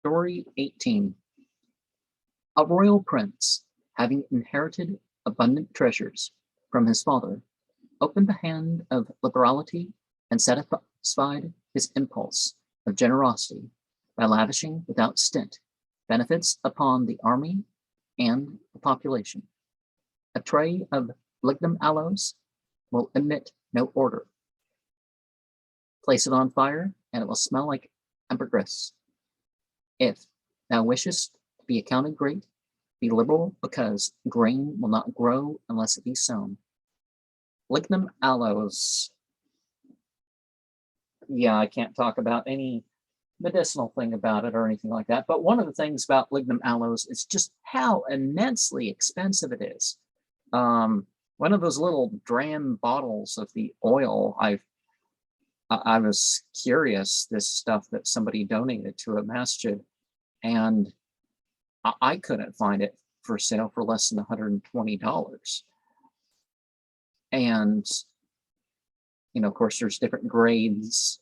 Story 18. A royal prince, having inherited abundant treasures from his father, opened the hand of liberality and satisfied his impulse of generosity by lavishing without stint benefits upon the army and the population. A tray of lignum aloes will emit no odor. Place it on fire, and it will smell like ambergris. If thou wishest to be accounted great, be liberal, because grain will not grow unless it be sown. Lignum aloes. Yeah, I can't talk about any medicinal thing about it or anything like that, but one of the things about lignum aloes is just how immensely expensive it is. One of those little dram bottles of the oil, I was curious, this stuff that somebody donated to a masjid, and I couldn't find it for sale for less than $120. And, you know, of course, there's different grades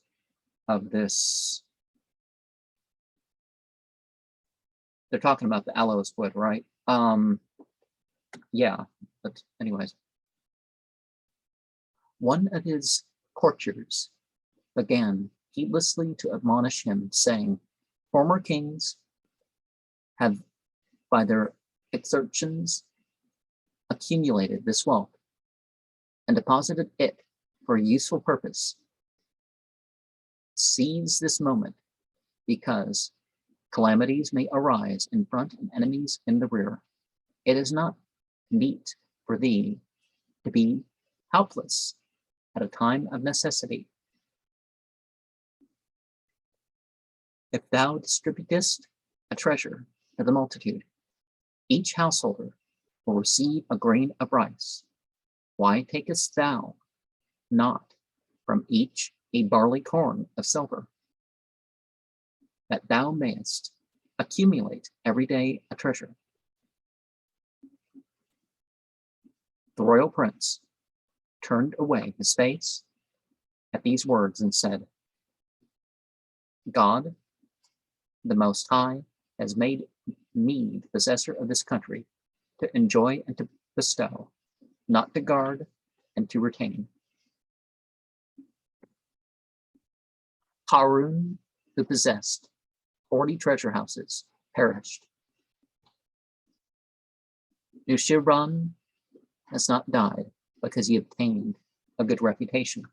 of this. They're talking about the aloes wood, right? Yeah, but anyways. One of his courtiers began heedlessly to admonish him, saying, former kings have by their exertions accumulated this wealth and deposited it for a useful purpose. Seize this moment, because calamities may arise in front and enemies in the rear. It is not meet for thee to be helpless at a time of necessity. If thou distributest a treasure to the multitude, each householder will receive a grain of rice. Why takest thou not from each a barley corn of silver, that thou mayest accumulate every day a treasure? The royal prince turned away his face at these words and said, God, the Most High, has made me the possessor of this country to enjoy and to bestow, not to guard and to retain. Harun, who possessed 40 treasure houses, perished. Nushirvan has not died because he obtained a good reputation.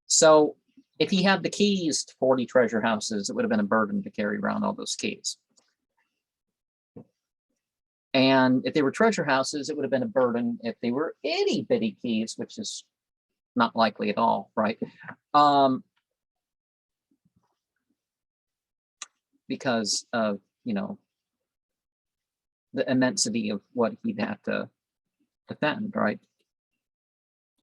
So if he had the keys to 40 treasure houses, it would have been a burden to carry around all those keys. And if they were treasure houses, it would have been a burden if they were itty bitty keys, which is not likely at all, right? Because of, you know, the immensity of what he'd have to defend, right?